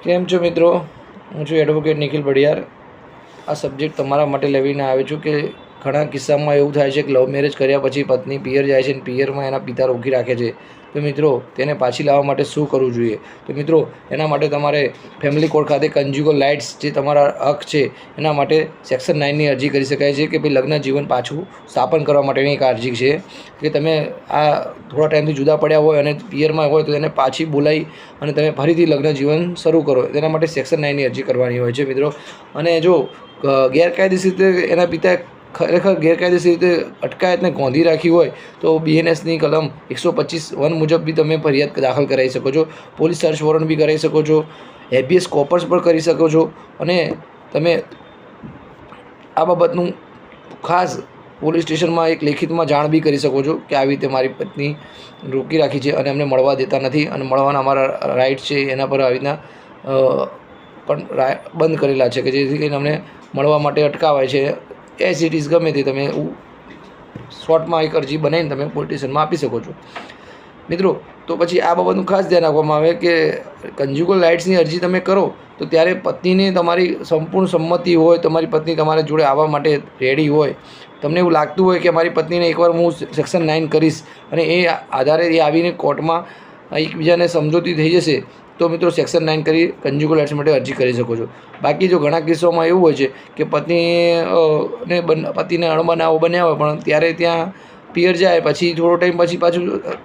કેમ છો મિત્રો? હું છું એડવોકેટ નિખિલ બડિયાર. આ સબ્જેક્ટ તમારા માટે લઈને આવ્યો છું કે ઘણા કિસ્સામાં એવું થાય છે કે લવ મેરેજ કર્યા પછી પત્ની પિયર જાય છે અને પિયરમાં એના પિતા રોકી રાખે છે. તો મિત્રો તેને પાછી લાવવા માટે શું કરવું જોઈએ? તો મિત્રો એના માટે તમારે ફેમિલી કોર્ટ ખાતે કન્જ્યુગલ રાઇટ્સ જે તમારા હક છે એના માટે સેક્શન 9ની અરજી કરી શકાય છે કે ભાઈ લગ્ન જીવન પાછું સ્થાપન કરવા માટેની એક અરજી છે કે તમે આ થોડા ટાઈમથી જુદા પડ્યા હોય અને પિયરમાં હોય તો એને પાછી બોલાવી અને તમે ફરીથી લગ્ન જીવન શરૂ કરો. તેના માટે સેક્શન 9ની અરજી કરવાની હોય છે મિત્રો. અને જો ગેરકાયદેસર રીતે એના પિતાએ ખરેખર ગેરકાયદેસર રીતે અટકાયતને ગોંધી રાખી હોય તો BNSની કલમ 125(1) મુજબ બી તમે ફરિયાદ દાખલ કરાવી શકો છો. પોલીસ સર્ચ વોરંટ બી કરાવી શકો છો. હેબિયસ કોર્પસ પણ કરી શકો છો. અને તમે આ બાબતનું ખાસ પોલીસ સ્ટેશનમાં એક લેખિતમાં જાણ બી કરી શકો છો કે આવી રીતે મારી પત્ની રોકી રાખી છે અને અમને મળવા દેતા નથી અને મળવાના અમારા રાઇટ છે એના પર આવી રીતના પણ બંધ કરેલા છે કે જેથી કરીને અમને મળવા માટે અટકાવાય છે. એઝ ઇટ ઇઝ ગમે તે તમે શોર્ટમાં એક અરજી બનાવીને તમે પોલીસ સ્ટેશનમાં આપી શકો છો મિત્રો. તો પછી આ બાબતનું ખાસ ધ્યાન રાખવામાં આવે કે કન્જ્યુગલ રાઇટ્સની અરજી તમે કરો તો ત્યારે પત્નીને તમારી સંપૂર્ણ સંમતિ હોય, તમારી પત્ની તમારા જોડે આવવા માટે રેડી હોય, તમને એવું લાગતું હોય કે મારી પત્નીને એકવાર હું સેક્શન 9 કરીશ અને એ આધારે એ આવીને કોર્ટમાં એકબીજાને સમજૂતી થઈ જશે તો મિત્રો સેક્શન 9 કરી કન્જ્યુગલ રાઇટ્સ માટે અરજી કરી શકો છો. બાકી જો ઘણા કિસ્સાઓમાં એવું હોય છે કે પતિને અણબનાવો બન્યા હોય પણ ત્યારે ત્યાં પિયર જાય પછી થોડો ટાઈમ પછી પાછું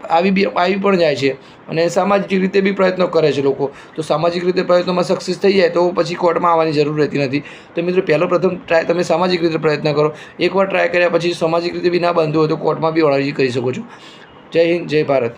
આવી પણ જાય છે અને સામાજિક રીતે બી પ્રયત્નો કરે છે લોકો. તો સામાજિક રીતે પ્રયત્નોમાં સક્સેસ થઈ જાય તો પછી કોર્ટમાં આવવાની જરૂર રહેતી નથી. તો મિત્રો પ્રથમ ટ્રાય તમે સામાજિક રીતે પ્રયત્ન કરો. એકવાર ટ્રાય કર્યા પછી સામાજિક રીતે બી ના બાંધવું હોય તો કોર્ટમાં બી અરજી કરી શકો છો. જય હિન્દ, જય ભારત.